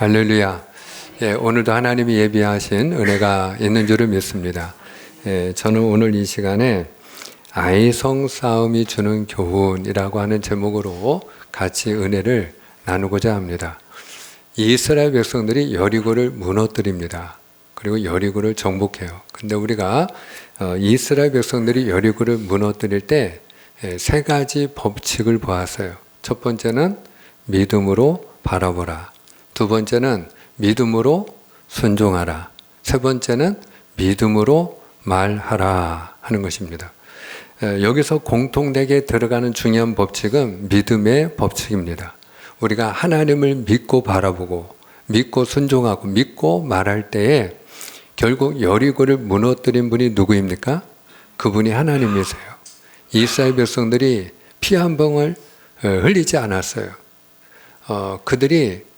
할렐루야. 오늘도 하나님이 예비하신 은혜가 있는 줄을 믿습니다. 저는 오늘 이 시간에 아이성 싸움이 주는 교훈이라고 하는 제목으로 같이 은혜를 나누고자 합니다. 이스라엘 백성들이 여리고를 무너뜨립니다. 그리고 여리고를 정복해요. 근데 우리가 이스라엘 백성들이 여리고를 무너뜨릴 때 세 가지 법칙을 보았어요. 첫 번째는 믿음으로 바라보라. 두 번째는 믿음으로 순종하라. 세 번째는 믿음으로 말하라 하는 것입니다. 여기서 공통되게 들어가는 중요한 법칙은 믿음의 법칙입니다. 우리가 하나님을 믿고 바라보고 믿고 순종하고 믿고 말할 때에 결국 여리고를 무너뜨린 분이 누구입니까? 그분이 하나님이세요. 이스라엘 백성들이 피 한 방울 흘리지 않았어요. 그들이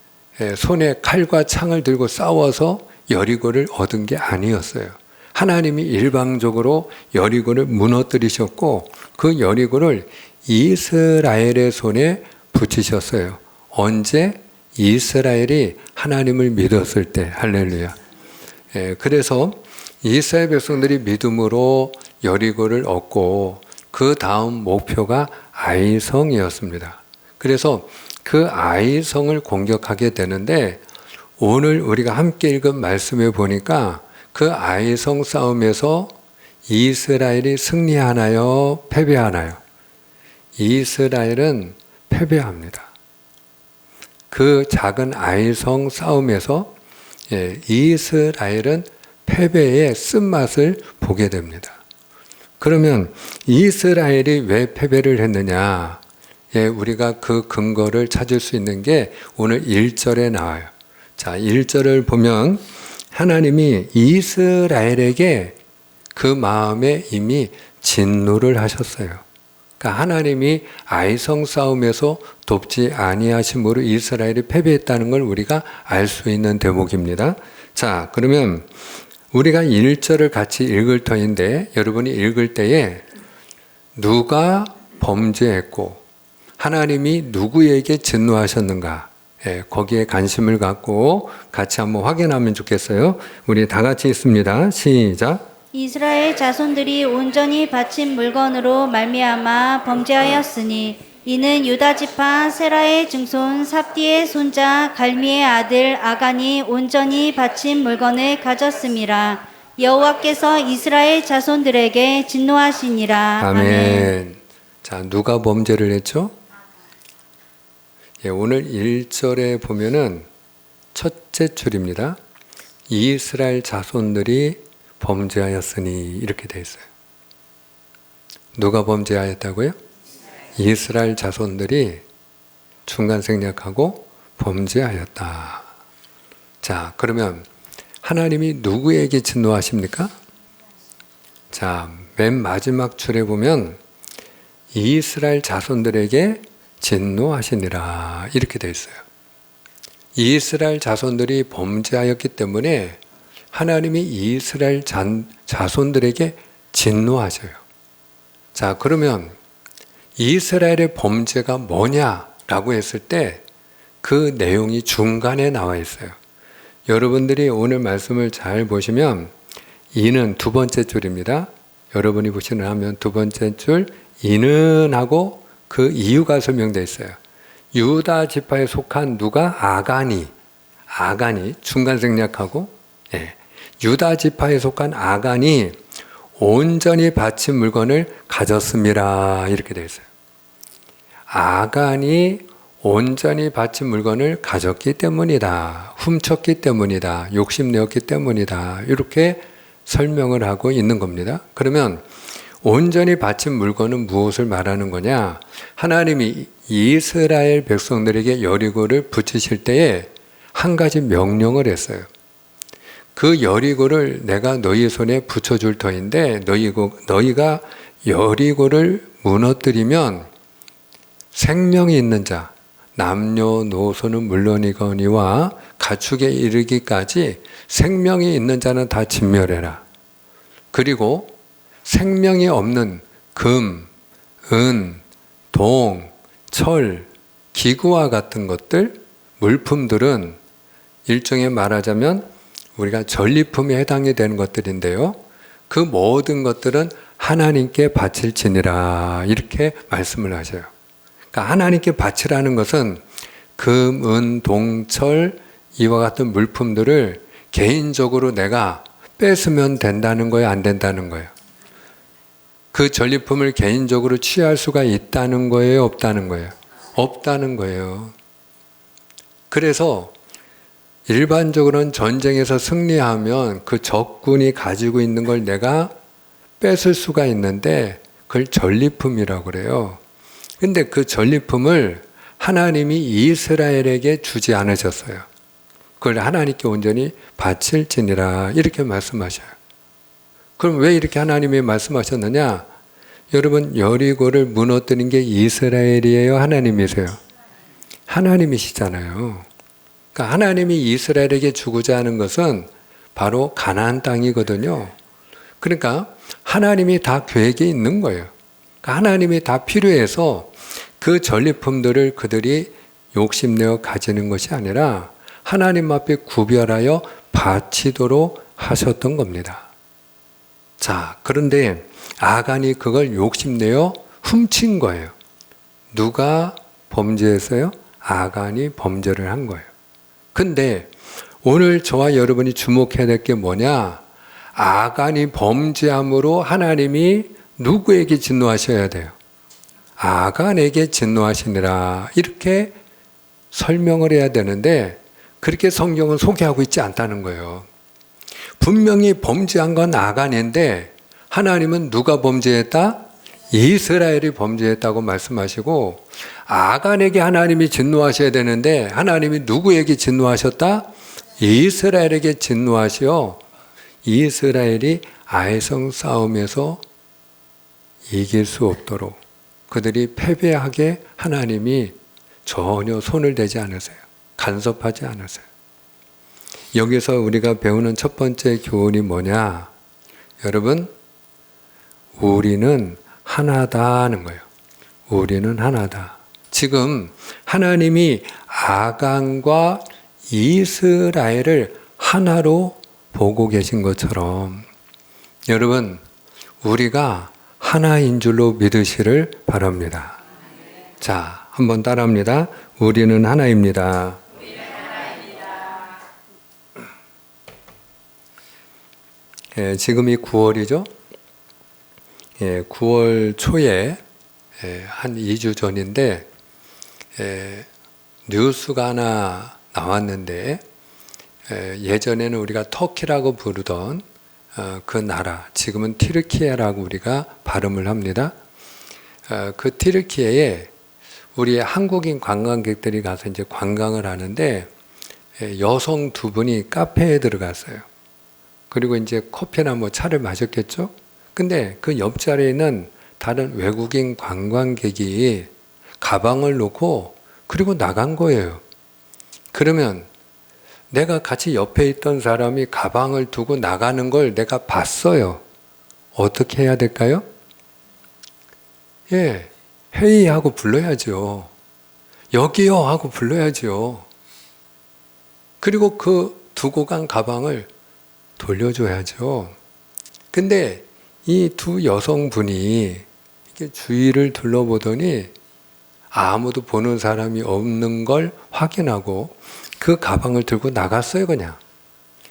손에 칼과 창을 들고 싸워서 여리고를 얻은 게 아니었어요. 하나님이 일방적으로 여리고를 무너뜨리셨고 그 여리고를 이스라엘의 손에 붙이셨어요. 언제? 이스라엘이 하나님을 믿었을 때. 할렐루야. 그래서 이스라엘 백성들이 믿음으로 여리고를 얻고 그 다음 목표가 아이성이었습니다. 그래서 그 아이성을 공격하게 되는데 오늘 우리가 함께 읽은 말씀에 보니까 그 아이성 싸움에서 이스라엘이 승리하나요? 패배하나요? 이스라엘은 패배합니다. 그 작은 아이성 싸움에서 이스라엘은 패배의 쓴맛을 보게 됩니다. 그러면 이스라엘이 왜 패배를 했느냐? 우리가 그 근거를 찾을 수 있는 게 오늘 1절에 나와요. 자, 1절을 보면 하나님이 이스라엘에게 그 마음에 이미 진노를 하셨어요. 그러니까 하나님이 아이성 싸움에서 돕지 아니하심으로 이스라엘이 패배했다는 걸 우리가 알 수 있는 대목입니다. 자, 그러면 우리가 1절을 같이 읽을 터인데 여러분이 읽을 때에 누가 범죄했고 하나님이 누구에게 진노하셨는가? 거기에 관심을 갖고 같이 한번 확인하면 좋겠어요. 우리 다 같이 읽습니다. 시작. 이스라엘 자손들이 온전히 바친 물건으로 말미암아 범죄하였으니 이는 유다 지파 세라의 증손 삽디의 손자 갈미의 아들 아간이 온전히 바친 물건을 가졌음이라. 여호와께서 이스라엘 자손들에게 진노하시니라. 아멘. 자, 누가 범죄를 했죠? 오늘 1절에 보면은 첫째 줄입니다. 이스라엘 자손들이 범죄하였으니 이렇게 되어 있어요. 누가 범죄하였다고요? 이스라엘 자손들이 중간 생략하고 범죄하였다. 자, 그러면 하나님이 누구에게 진노하십니까? 자, 맨 마지막 줄에 보면 이스라엘 자손들에게 진노하시니라 이렇게 되어 있어요. 이스라엘 자손들이 범죄하였기 때문에 하나님이 이스라엘 자손들에게 진노하셔요. 자, 그러면 이스라엘의 범죄가 뭐냐라고 했을 때 그 내용이 중간에 나와 있어요. 여러분들이 오늘 말씀을 잘 보시면 이는 두 번째 줄입니다. 여러분이 보시는 화면 두 번째 줄 이는 하고 그 이유가 설명되어 있어요. 유다 지파에 속한 누가? 아간이 중간 생략하고 유다 지파에 속한 아간이 온전히 바친 물건을 가졌습니다. 이렇게 되어 있어요. 아간이 온전히 바친 물건을 가졌기 때문이다. 훔쳤기 때문이다. 욕심내었기 때문이다. 이렇게 설명을 하고 있는 겁니다. 그러면 온전히 바친 물건은 무엇을 말하는 거냐? 하나님이 이스라엘 백성들에게 여리고를 붙이실 때에 한 가지 명령을 했어요. 그 여리고를 내가 너희 손에 붙여줄 터인데 너희가 여리고를 무너뜨리면 생명이 있는 자, 남녀노소는 물론이거니와 가축에 이르기까지 생명이 있는 자는 다 진멸해라. 그리고 생명이 없는 금, 은, 동, 철, 기구와 같은 것들, 물품들은 일종의 말하자면 우리가 전리품에 해당이 되는 것들인데요. 그 모든 것들은 하나님께 바칠지니라 이렇게 말씀을 하셔요. 그러니까 하나님께 바치라는 것은 금, 은, 동, 철 이와 같은 물품들을 개인적으로 내가 뺏으면 된다는 거예요, 안 된다는 거예요? 그 전리품을 개인적으로 취할 수가 있다는 거예요, 없다는 거예요? 없다는 거예요. 그래서 일반적으로는 전쟁에서 승리하면 그 적군이 가지고 있는 걸 내가 뺏을 수가 있는데 그걸 전리품이라고 그래요. 근데 그 전리품을 하나님이 이스라엘에게 주지 않으셨어요. 그걸 하나님께 온전히 바칠지니라 이렇게 말씀하셔요. 그럼 왜 이렇게 하나님이 말씀하셨느냐? 여러분, 여리고를 무너뜨린 게 이스라엘이에요, 하나님이세요? 하나님이시잖아요. 그러니까 하나님이 이스라엘에게 주고자 하는 것은 바로 가나안 땅이거든요. 그러니까 하나님이 다 계획이 있는 거예요. 그러니까 하나님이 다 필요해서 그 전리품들을 그들이 욕심내어 가지는 것이 아니라 하나님 앞에 구별하여 바치도록 하셨던 겁니다. 자, 그런데 아간이 그걸 욕심내어 훔친 거예요. 누가 범죄했어요? 아간이 범죄를 한 거예요. 근데 오늘 저와 여러분이 주목해야 될 게 뭐냐? 아간이 범죄함으로 하나님이 누구에게 진노하셔야 돼요? 아간에게 진노하시니라 이렇게 설명을 해야 되는데 그렇게 성경은 소개하고 있지 않다는 거예요. 분명히 범죄한 건 아간인데 하나님은 누가 범죄했다? 이스라엘이 범죄했다고 말씀하시고 아간에게 하나님이 진노하셔야 되는데 하나님이 누구에게 진노하셨다? 이스라엘에게 진노하시어 이스라엘이 아이성 싸움에서 이길 수 없도록 그들이 패배하게 하나님이 전혀 손을 대지 않으세요. 간섭하지 않으세요. 여기서 우리가 배우는 첫 번째 교훈이 뭐냐? 여러분, 우리는 하나다는 거예요. 우리는 하나다. 지금 하나님이 아간과 이스라엘을 하나로 보고 계신 것처럼 여러분, 우리가 하나인 줄로 믿으시를 바랍니다. 자, 한번 따라합니다. 우리는 하나입니다. 지금이 9월이죠. 9월 초에 한 2주 전인데 뉴스가 하나 나왔는데 예전에는 우리가 터키라고 부르던 그 나라, 지금은 티르키예라고 우리가 발음을 합니다. 그 티르키예에 우리 한국인 관광객들이 가서 이제 관광을 하는데 여성 두 분이 카페에 들어갔어요. 그리고 이제 커피나 뭐 차를 마셨겠죠? 근데 그 옆자리에 있는 다른 외국인 관광객이 가방을 놓고 그리고 나간 거예요. 그러면 내가 같이 옆에 있던 사람이 가방을 두고 나가는 걸 내가 봤어요. 어떻게 해야 될까요? 회의하고 불러야죠. 여기요 하고 불러야죠. 그리고 그 두고 간 가방을 돌려줘야죠. 근데 이 두 여성분이 이렇게 주위를 둘러보더니 아무도 보는 사람이 없는 걸 확인하고 그 가방을 들고 나갔어요, 그냥.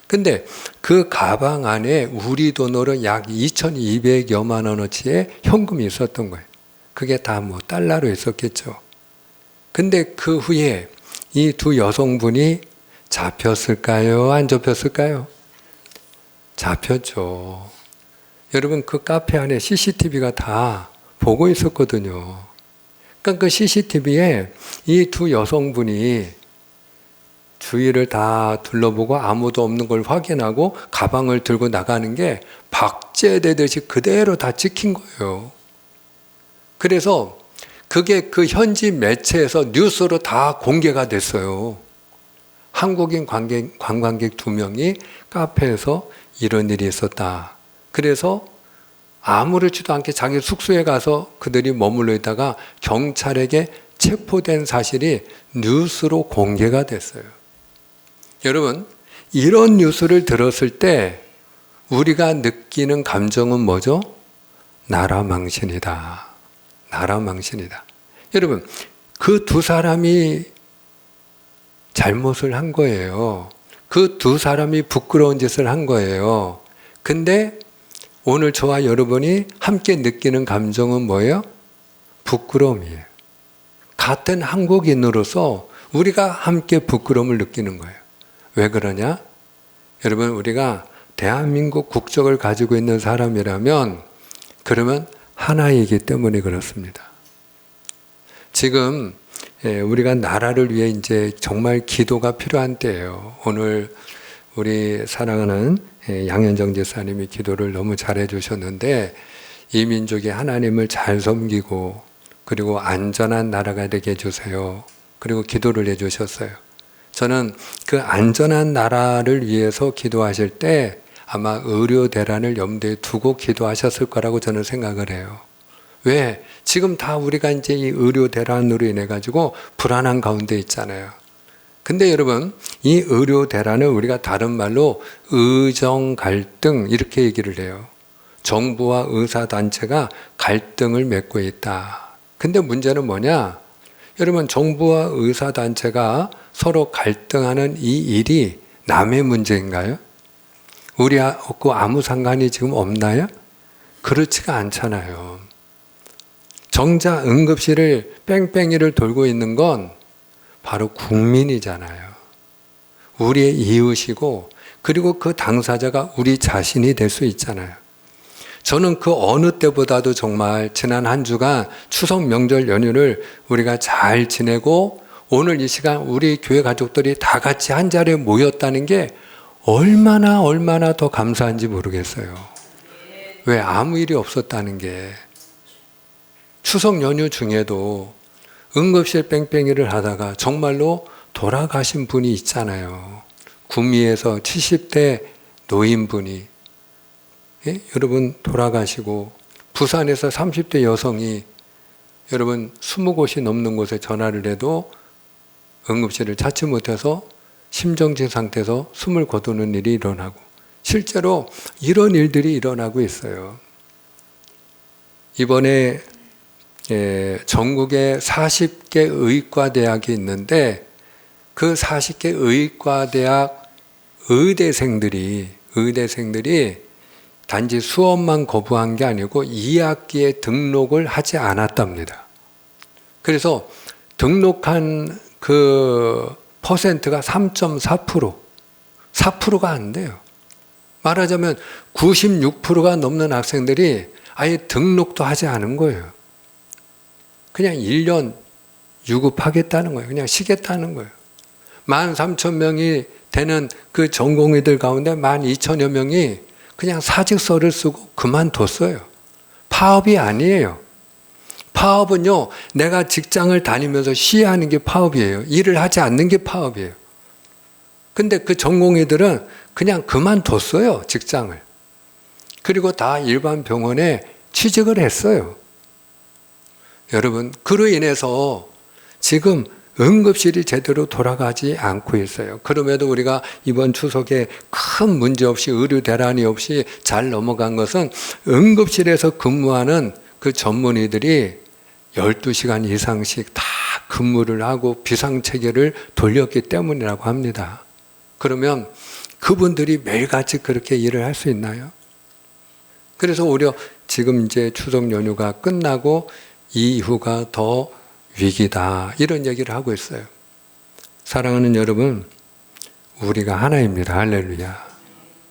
근데 그 가방 안에 우리 돈으로 약 2,200여만 원어치의 현금이 있었던 거예요. 그게 다 뭐 달러로 있었겠죠. 근데 그 후에 이 두 여성분이 잡혔을까요? 안 잡혔을까요? 잡혔죠. 여러분, 그 카페 안에 CCTV가 다 보고 있었거든요. 그러니까 그 CCTV에 이 두 여성분이 주위를 다 둘러보고 아무도 없는 걸 확인하고 가방을 들고 나가는 게 박제되듯이 그대로 다 찍힌 거예요. 그래서 그게 그 현지 매체에서 뉴스로 다 공개가 됐어요. 한국인 관광객 2명이 카페에서 이런 일이 있었다. 그래서 아무렇지도 않게 자기 숙소에 가서 그들이 머물러 있다가 경찰에게 체포된 사실이 뉴스로 공개가 됐어요. 여러분, 이런 뉴스를 들었을 때 우리가 느끼는 감정은 뭐죠? 나라 망신이다. 나라 망신이다. 여러분, 그 두 사람이 잘못을 한 거예요. 그 두 사람이 부끄러운 짓을 한 거예요. 근데 오늘 저와 여러분이 함께 느끼는 감정은 뭐예요? 부끄러움이에요. 같은 한국인으로서 우리가 함께 부끄러움을 느끼는 거예요. 왜 그러냐? 여러분, 우리가 대한민국 국적을 가지고 있는 사람이라면 그러면 하나이기 때문에 그렇습니다. 지금 우리가 나라를 위해 이제 정말 기도가 필요한 때예요. 오늘 우리 사랑하는 양현정 지사님이 기도를 너무 잘해 주셨는데 이 민족이 하나님을 잘 섬기고 그리고 안전한 나라가 되게 해주세요. 그리고 기도를 해주셨어요. 저는 그 안전한 나라를 위해서 기도하실 때 아마 의료 대란을 염두에 두고 기도하셨을 거라고 저는 생각을 해요. 왜? 지금 다 우리가 이제 이 의료 대란으로 인해 가지고 불안한 가운데 있잖아요. 근데 여러분, 이 의료 대란을 우리가 다른 말로 의정 갈등 이렇게 얘기를 해요. 정부와 의사단체가 갈등을 맺고 있다. 근데 문제는 뭐냐? 여러분, 정부와 의사단체가 서로 갈등하는 이 일이 남의 문제인가요? 우리하고 아무 상관이 지금 없나요? 그렇지가 않잖아요. 정작 응급실을 뺑뺑이를 돌고 있는 건 바로 국민이잖아요. 우리의 이웃이고 그리고 그 당사자가 우리 자신이 될 수 있잖아요. 저는 그 어느 때보다도 정말 지난 한 주간 추석 명절 연휴를 우리가 잘 지내고 오늘 이 시간 우리 교회 가족들이 다 같이 한 자리에 모였다는 게 얼마나 더 감사한지 모르겠어요. 왜? 아무 일이 없었다는 게. 추석 연휴 중에도 응급실 뺑뺑이를 하다가 정말로 돌아가신 분이 있잖아요. 구미에서 70대 노인분이 여러분 돌아가시고 부산에서 30대 여성이 여러분 20곳이 넘는 곳에 전화를 해도 응급실을 찾지 못해서 심정지 상태에서 숨을 거두는 일이 일어나고 실제로 이런 일들이 일어나고 있어요. 이번에 전국에 40개 의과대학이 있는데 그 40개 의과대학 의대생들이 단지 수업만 거부한 게 아니고 2학기에 등록을 하지 않았답니다. 그래서 등록한 그 퍼센트가 3.4%, 4%가 안 돼요. 말하자면 96%가 넘는 학생들이 아예 등록도 하지 않은 거예요. 그냥 1년 유급하겠다는 거예요. 그냥 쉬겠다는 거예요. 13,000명이 되는 그 전공의들 가운데 12,000여 명이 그냥 사직서를 쓰고 그만뒀어요. 파업이 아니에요. 파업은요, 내가 직장을 다니면서 쉬어야 하는 게 파업이에요. 일을 하지 않는 게 파업이에요. 근데 그 전공의들은 그냥 그만뒀어요, 직장을. 그리고 다 일반 병원에 취직을 했어요. 여러분, 그로 인해서 지금 응급실이 제대로 돌아가지 않고 있어요. 그럼에도 우리가 이번 추석에 큰 문제 없이 의료 대란이 없이 잘 넘어간 것은 응급실에서 근무하는 그 전문의들이 12시간 이상씩 다 근무를 하고 비상체계를 돌렸기 때문이라고 합니다. 그러면 그분들이 매일같이 그렇게 일을 할 수 있나요? 그래서 오히려 지금 이제 추석 연휴가 끝나고 이후가 더 위기다, 이런 얘기를 하고 있어요. 사랑하는 여러분, 우리가 하나입니다. 할렐루야.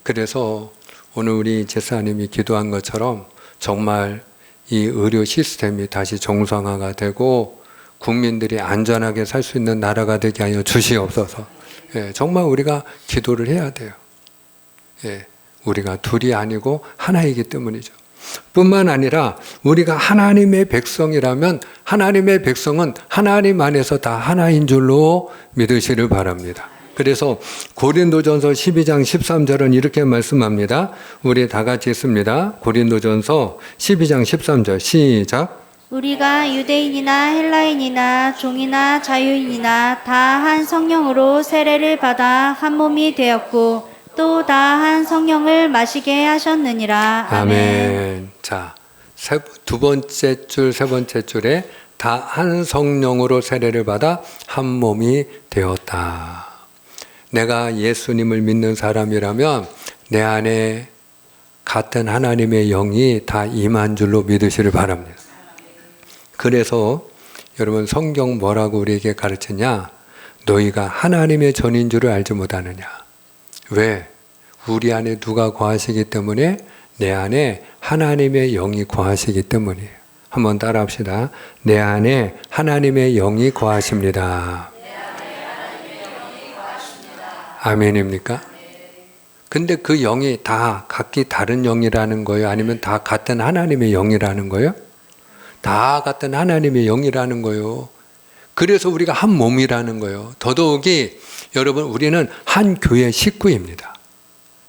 그래서 오늘 우리 제사님이 기도한 것처럼 정말 이 의료 시스템이 다시 정상화가 되고 국민들이 안전하게 살 수 있는 나라가 되게 하여 주시옵소서. 정말 우리가 기도를 해야 돼요. 우리가 둘이 아니고 하나이기 때문이죠. 뿐만 아니라 우리가 하나님의 백성이라면 하나님의 백성은 하나님 안에서 다 하나인 줄로 믿으시를 바랍니다. 그래서 고린도전서 12장 13절은 이렇게 말씀합니다. 우리 다 같이 읽습니다. 고린도전서 12장 13절 시작. 우리가 유대인이나 헬라인이나 종이나 자유인이나 다 한 성령으로 세례를 받아 한 몸이 되었고 또 다 한 성령을 마시게 하셨느니라. 아멘. 자, 두 번째 줄, 세 번째 줄에 다 한 성령으로 세례를 받아 한 몸이 되었다. 내가 예수님을 믿는 사람이라면 내 안에 같은 하나님의 영이 다 임한 줄로 믿으시를 바랍니다. 그래서 여러분 성경 뭐라고 우리에게 가르치냐? 너희가 하나님의 전인 줄을 알지 못하느냐? 왜? 우리 안에 누가 거하시기 때문에? 내 안에 하나님의 영이 거하시기 때문이에요. 한번 따라합시다. 내 안에 하나님의 영이 거하십니다. 아멘입니까? 근데 그 영이 다 각기 다른 영이라는 거예요? 아니면 다 같은 하나님의 영이라는 거예요? 다 같은 하나님의 영이라는 거예요. 그래서 우리가 한 몸이라는 거예요. 더더욱이 여러분 우리는 한 교회 식구입니다.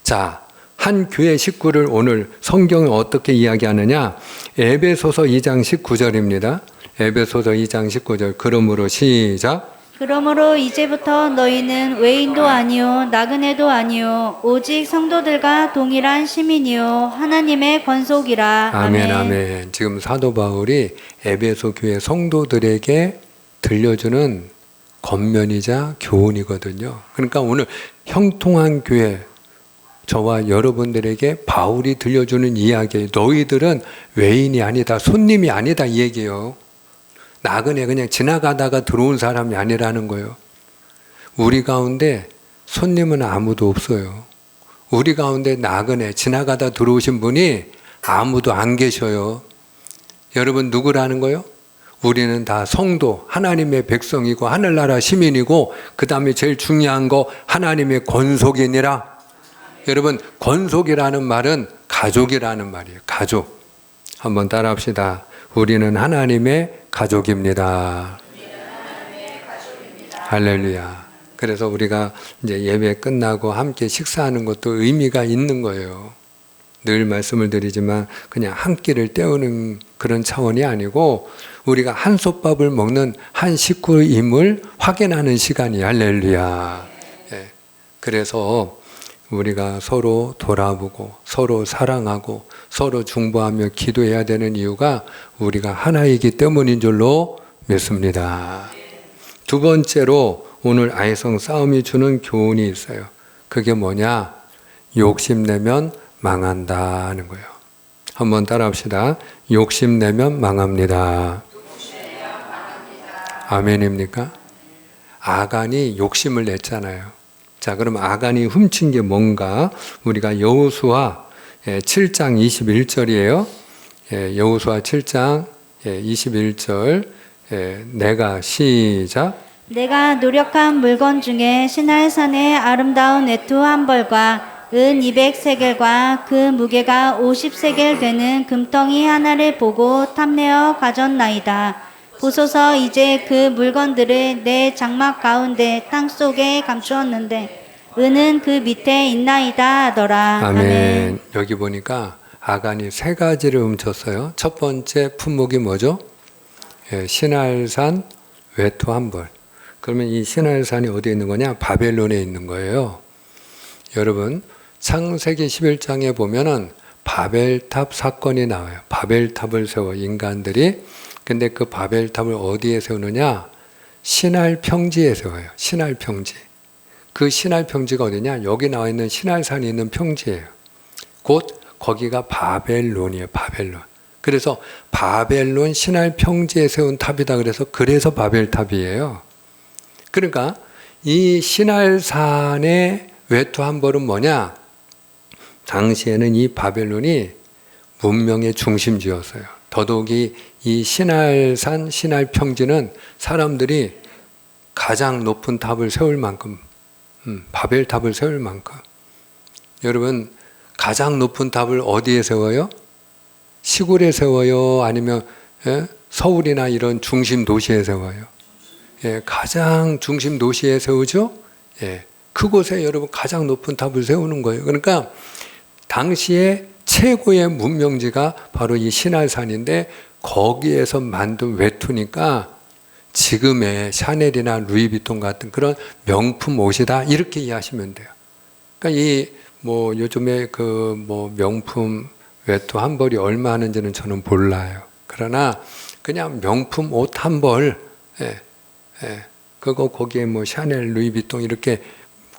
자, 한 교회 식구를 오늘 성경은 어떻게 이야기하느냐? 에베소서 2장 19절입니다. 에베소서 2장 19절. 그러므로 시작. 그러므로 이제부터 너희는 외인도 아니요 나그네도 아니요 오직 성도들과 동일한 시민이요 하나님의 권속이라. 아멘, 아멘. 지금 사도 바울이 에베소 교회 성도들에게 들려주는 권면이자 교훈이거든요. 그러니까 오늘 형통한 교회 저와 여러분들에게 바울이 들려주는 이야기, 너희들은 외인이 아니다, 손님이 아니다 이 얘기예요. 나그네 그냥 지나가다가 들어온 사람이 아니라는 거예요. 우리 가운데 손님은 아무도 없어요. 우리 가운데 나그네 지나가다 들어오신 분이 아무도 안 계셔요. 여러분 누구라는 거예요? 우리는 다 성도, 하나님의 백성이고 하늘나라 시민이고 그 다음에 제일 중요한 거 하나님의 권속이니라. 여러분 권속이라는 말은 가족이라는 말이에요. 가족. 한번 따라합시다. 우리는 하나님의 가족입니다. 할렐루야. 그래서 우리가 이제 예배 끝나고 함께 식사하는 것도 의미가 있는 거예요. 늘 말씀을 드리지만 그냥 한 끼를 때우는 그런 차원이 아니고 우리가 한솥밥을 먹는 한 식구임을 확인하는 시간이 할렐루야. 예. 그래서 우리가 서로 돌아보고 서로 사랑하고 서로 중보하며 기도해야 되는 이유가 우리가 하나이기 때문인 줄로 믿습니다. 두 번째로 오늘 아이성 싸움이 주는 교훈이 있어요. 그게 뭐냐? 욕심내면 망한다는 거예요. 한번 따라합시다. 욕심내면 망합니다. 아멘입니까? 아간이 욕심을 냈잖아요. 자, 그럼 아간이 훔친 게 뭔가? 우리가 여호수아 7장 21절이에요. 여호수아 7장 21절. 내가 시작. 내가 노력한 물건 중에 시날산의 아름다운 외투 한 벌과 은 200세겔과 그 무게가 50세겔 되는 금덩이 하나를 보고 탐내어 가졌나이다. 보소서 이제 그 물건들을 내 장막 가운데 땅 속에 감추었는데 은은 그 밑에 있나이다 하더라. 아멘. 여기 보니까 아간이 세 가지를 훔쳤어요. 첫 번째 품목이 뭐죠? 시날산 외투 한 벌. 그러면 이 시날산이 어디에 있는 거냐? 바벨론에 있는 거예요. 여러분 창세기 11장에 보면은 바벨탑 사건이 나와요. 바벨탑을 세워 인간들이. 근데 그 바벨탑을 어디에 세우느냐? 시날 평지에 세워요. 시날 평지. 그 시날 평지가 어디냐? 여기 나와 있는 시날산이 있는 평지예요. 곧 거기가 바벨론이에요. 바벨론. 그래서 바벨론 시날 평지에 세운 탑이다. 그래서 바벨탑이에요. 그러니까 이 시날산의 외투 한 벌은 뭐냐? 당시에는 이 바벨론이 문명의 중심지였어요. 더더욱이 이 시날산, 시날평지는 사람들이 가장 높은 탑을 세울 만큼, 바벨탑을 세울 만큼. 여러분, 가장 높은 탑을 어디에 세워요? 시골에 세워요? 아니면 서울이나 이런 중심 도시에 세워요? 가장 중심 도시에 세우죠? 그곳에 여러분 가장 높은 탑을 세우는 거예요. 그러니까 당시에 최고의 문명지가 바로 이 시날산인데 거기에서 만든 외투니까 지금의 샤넬이나 루이비통 같은 그런 명품 옷이다 이렇게 이해하시면 돼요. 그러니까 이 뭐 요즘에 그 뭐 명품 외투 한 벌이 얼마 하는지는 저는 몰라요. 그러나 그냥 명품 옷 한 벌, 그거 거기에 뭐 샤넬, 루이비통 이렇게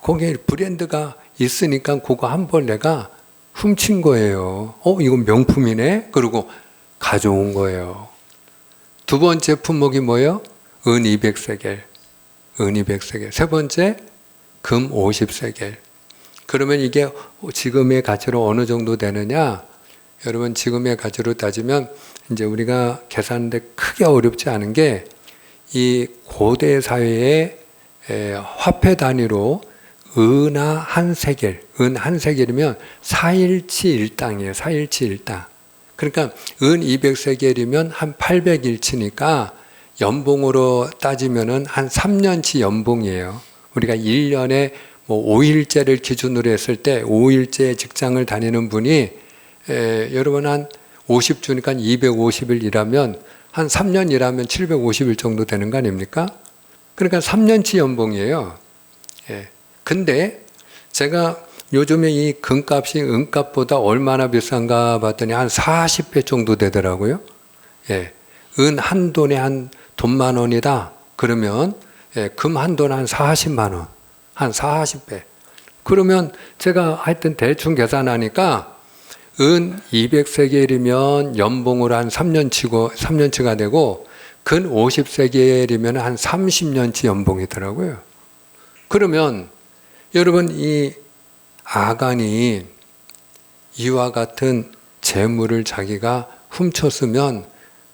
거기에 브랜드가 있으니까 그거 한 벌 내가 훔친 거예요. 이건 명품이네? 그리고 가져온 거예요. 두 번째 품목이 뭐예요? 은 200세겔. 은 200세겔. 세 번째, 금 50세겔. 그러면 이게 지금의 가치로 어느 정도 되느냐? 여러분, 지금의 가치로 따지면 이제 우리가 계산하는데 크게 어렵지 않은 게 이 고대 사회의 화폐 단위로 은하 한 세겔, 은 한 세겔이면 4일치 1당이에요. 4일치 1당. 그러니까 은 200세겔이면 한 800일치니까 연봉으로 따지면은 한 3년치 연봉이에요. 우리가 1년에 뭐 5일제를 기준으로 했을 때 5일제 직장을 다니는 분이 여러분 한 50주니까 250일 일하면 한 3년 일하면 750일 정도 되는 거 아닙니까? 그러니까 3년치 연봉이에요. 근데 제가 요즘에 이 금값이 은값보다 얼마나 비싼가 봤더니 한 40배 정도 되더라고요. 은 한 돈에 한 돈만 원이다. 그러면 금 한 돈 한 40만 원. 한 40배. 그러면 제가 하여튼 대충 계산하니까 은 200세겔이면 연봉으로 한 3년치가 되고 근 50세겔이면 한 30년치 연봉이더라고요. 그러면 여러분 이 아간이 이와 같은 재물을 자기가 훔쳤으면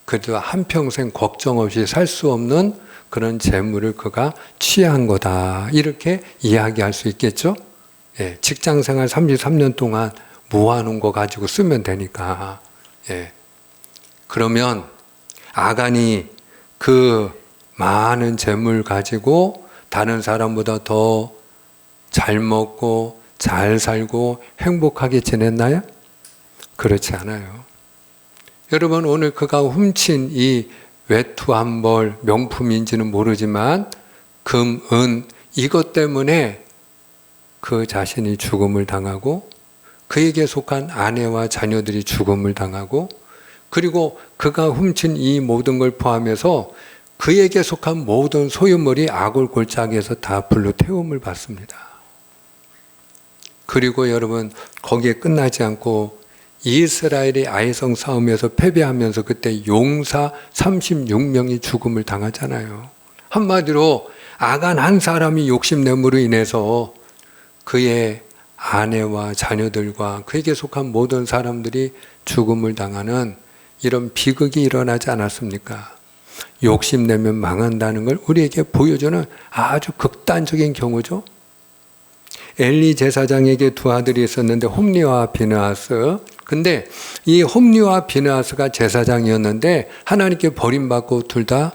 그래도 한평생 걱정 없이 살 수 없는 그런 재물을 그가 취한 거다. 이렇게 이야기할 수 있겠죠? 직장생활 33년 동안 모아놓은 거 가지고 쓰면 되니까. 그러면 아간이 그 많은 재물 가지고 다른 사람보다 더 잘 먹고 잘 살고 행복하게 지냈나요? 그렇지 않아요. 여러분 오늘 그가 훔친 이 외투 한 벌 명품인지는 모르지만 금, 은 이것 때문에 그 자신이 죽음을 당하고 그에게 속한 아내와 자녀들이 죽음을 당하고 그리고 그가 훔친 이 모든 걸 포함해서 그에게 속한 모든 소유물이 아골 골짜기에서 다 불로 태움을 받습니다. 그리고 여러분 거기에 끝나지 않고 이스라엘이 아이성 싸움에서 패배하면서 그때 용사 36명이 죽음을 당하잖아요. 한마디로 아간 한 사람이 욕심내므로 인해서 그의 아내와 자녀들과 그에게 속한 모든 사람들이 죽음을 당하는 이런 비극이 일어나지 않았습니까? 욕심내면 망한다는 걸 우리에게 보여주는 아주 극단적인 경우죠. 엘리 제사장에게 두 아들이 있었는데 홈리와 비느하스. 근데 이 홈리와 비느하스가 제사장이었는데 하나님께 버림받고 둘 다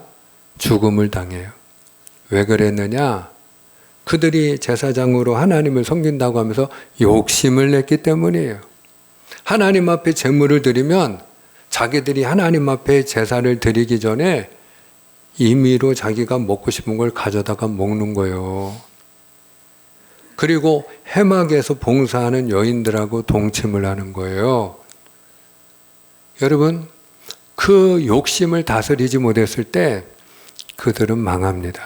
죽음을 당해요. 왜 그랬느냐? 그들이 제사장으로 하나님을 섬긴다고 하면서 욕심을 냈기 때문이에요. 하나님 앞에 제물을 드리면 자기들이 하나님 앞에 제사를 드리기 전에 임의로 자기가 먹고 싶은 걸 가져다가 먹는 거예요. 그리고 해막에서 봉사하는 여인들하고 동침을 하는 거예요. 여러분, 그 욕심을 다스리지 못했을 때 그들은 망합니다.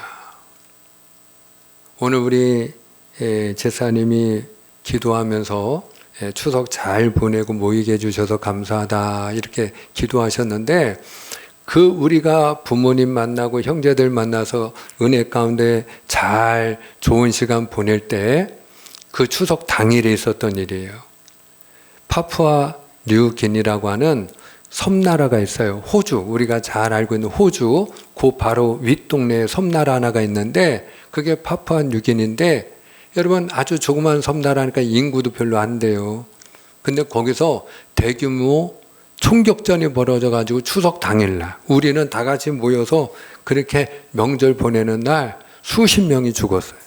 오늘 우리 제사님이 기도하면서 추석 잘 보내고 모이게 해주셔서 감사하다 이렇게 기도하셨는데 그 우리가 부모님 만나고 형제들 만나서 은혜 가운데 잘 좋은 시간 보낼 때 그 추석 당일에 있었던 일이에요. 파푸아 뉴기니라고 하는 섬나라가 있어요. 호주, 우리가 잘 알고 있는 호주, 그 바로 윗동네에 섬나라 하나가 있는데 그게 파푸아 뉴기니인데 여러분 아주 조그만 섬나라니까 인구도 별로 안 돼요. 근데 거기서 대규모 총격전이 벌어져 가지고 추석 당일날 우리는 다 같이 모여서 그렇게 명절 보내는 날 수십 명이 죽었어요.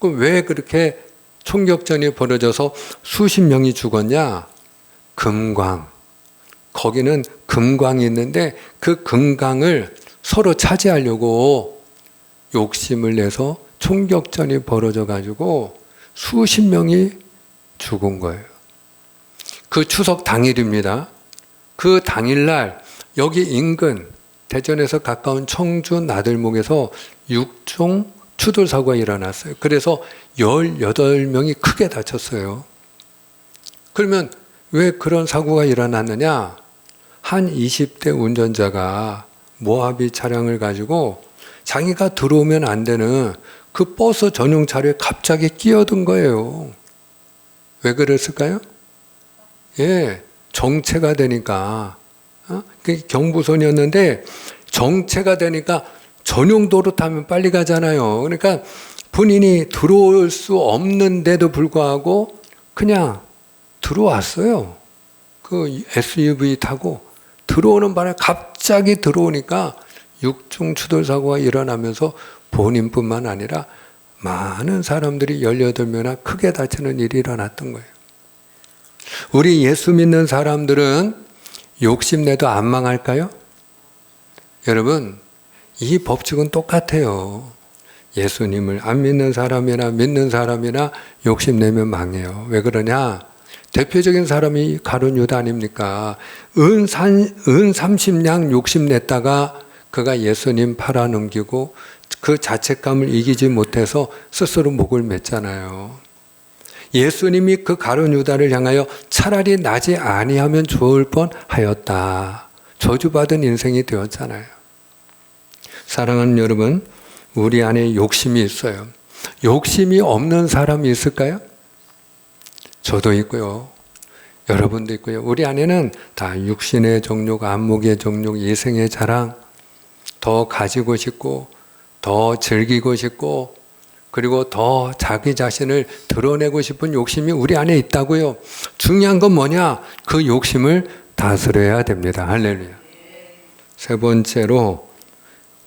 그럼 왜 그렇게 총격전이 벌어져서 수십 명이 죽었냐? 금광, 거기는 금광이 있는데 그 금광을 서로 차지하려고 욕심을 내서 총격전이 벌어져 가지고 수십 명이 죽은 거예요. 그 추석 당일입니다. 그 당일날 여기 인근 대전에서 가까운 청주 나들목에서 6종 추돌 사고가 일어났어요. 그래서 18명이 크게 다쳤어요. 그러면 왜 그런 사고가 일어났느냐? 한 20대 운전자가 모하비 차량을 가지고 자기가 들어오면 안 되는 그 버스 전용 차로에 갑자기 끼어든 거예요. 왜 그랬을까요? 예, 정체가 되니까. 그게 경부선이었는데 정체가 되니까 전용 도로 타면 빨리 가잖아요. 그러니까 본인이 들어올 수 없는데도 불구하고 그냥 들어왔어요. 그 SUV 타고 들어오는 바람에 갑자기 들어오니까 6중 추돌 사고가 일어나면서 본인뿐만 아니라 많은 사람들이 18명이나 크게 다치는 일이 일어났던 거예요. 우리 예수 믿는 사람들은 욕심내도 안 망할까요? 여러분, 이 법칙은 똑같아요. 예수님을 안 믿는 사람이나 믿는 사람이나 욕심내면 망해요. 왜 그러냐? 대표적인 사람이 가룟 유다 아닙니까? 은 30냥 욕심냈다가 그가 예수님 팔아넘기고 그 자책감을 이기지 못해서 스스로 목을 맸잖아요. 예수님이 그 가룟 유다를 향하여 차라리 나지 아니하면 좋을 뻔하였다. 저주받은 인생이 되었잖아요. 사랑하는 여러분, 우리 안에 욕심이 있어요. 욕심이 없는 사람이 있을까요? 저도 있고요. 여러분도 있고요. 우리 안에는 다 육신의 정욕, 안목의 정욕, 이생의 자랑, 더 가지고 싶고, 더 즐기고 싶고, 그리고 더 자기 자신을 드러내고 싶은 욕심이 우리 안에 있다고요. 중요한 건 뭐냐? 그 욕심을 다스려야 됩니다. 할렐루야. 세 번째로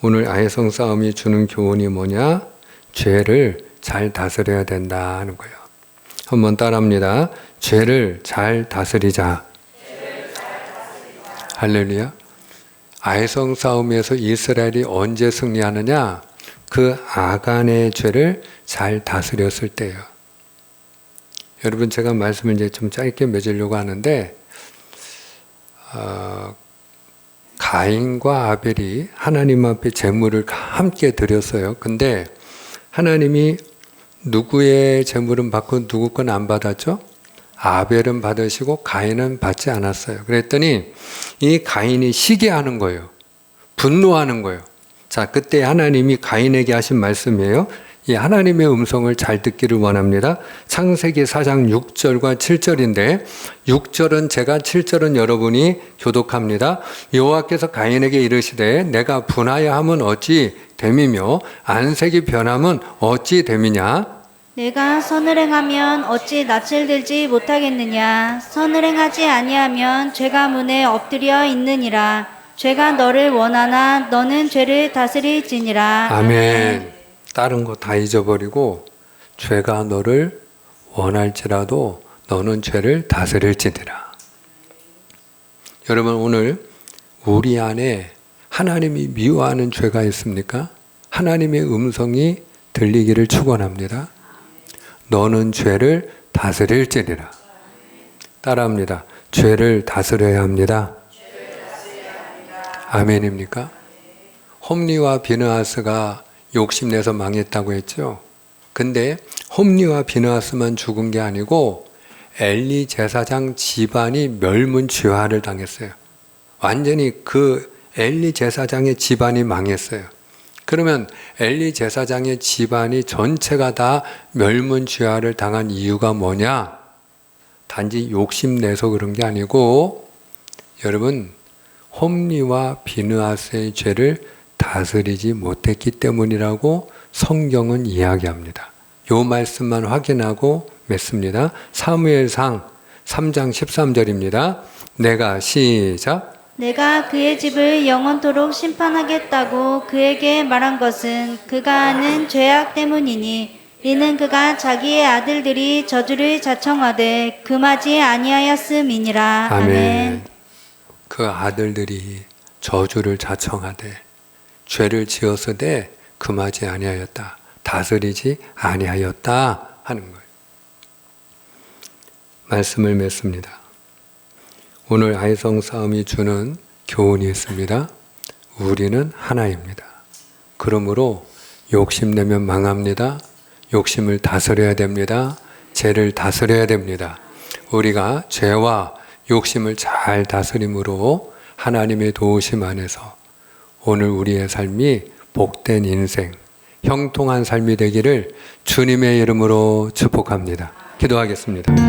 오늘 아이성 싸움이 주는 교훈이 뭐냐? 죄를 잘 다스려야 된다 하는 거예요. 한번 따라합니다. 죄를 잘 다스리자. 할렐루야. 아이성 싸움에서 이스라엘이 언제 승리하느냐? 그 아간의 죄를 잘 다스렸을 때예요. 여러분, 제가 말씀을 이제 좀 짧게 맺으려고 하는데, 가인과 아벨이 하나님 앞에 제물을 함께 드렸어요. 근데 하나님이 누구의 제물은 받고 누구 건 안 받았죠? 아벨은 받으시고 가인은 받지 않았어요. 그랬더니 이 가인이 시기하는 거예요. 분노하는 거예요. 자, 그때 하나님이 가인에게 하신 말씀이에요. 이 하나님의 음성을 잘 듣기를 원합니다. 창세기 4장 6절과 7절인데 6절은 제가 7절은 여러분이 교독합니다. 여호와께서 가인에게 이르시되 내가 분하여 함은 어찌 됨이며 안색이 변함은 어찌 됨이냐. 내가 선을 행하면 어찌 낯을 들지 못하겠느냐. 선을 행하지 아니하면 죄가 문에 엎드려 있느니라. 죄가 너를 원하나 너는 죄를 다스릴지니라. 아멘. 다른 거 다 잊어버리고 죄가 너를 원할지라도 너는 죄를 다스릴지니라. 여러분, 오늘 우리 안에 하나님이 미워하는 죄가 있습니까? 하나님의 음성이 들리기를 축원합니다. 너는 죄를 다스릴지니라. 따라합니다. 죄를 다스려야 합니다. 아멘입니까? 홈리와 비느하스가 욕심내서 망했다고 했죠. 근데 홈리와 비느하스만 죽은 게 아니고 엘리 제사장 집안이 멸문지화를 당했어요. 완전히 그 엘리 제사장의 집안이 망했어요. 그러면 엘리 제사장의 집안이 전체가 다 멸문지화를 당한 이유가 뭐냐? 단지 욕심내서 그런 게 아니고 여러분, 홈리와 비느하스의 죄를 다스리지 못했기 때문이라고 성경은 이야기합니다. 요 말씀만 확인하고 맺습니다. 사무엘상 3장 13절입니다. 내가 시작. 내가 그의 집을 영원토록 심판하겠다고 그에게 말한 것은 그가 하는 죄악 때문이니 이는 그가 자기의 아들들이 저주를 자청하되 금하지 아니하였음이니라. 아멘. 그 아들들이 저주를 자청하되 죄를 지었으되 금하지 아니하였다. 다스리지 아니하였다 하는 거예요. 말씀을 맺습니다. 오늘 아이성 싸움이 주는 교훈이 있습니다. 우리는 하나입니다. 그러므로 욕심내면 망합니다. 욕심을 다스려야 됩니다. 죄를 다스려야 됩니다. 우리가 죄와 욕심을 잘 다스림으로 하나님의 도우심 안에서 오늘 우리의 삶이 복된 인생, 형통한 삶이 되기를 주님의 이름으로 축복합니다. 기도하겠습니다.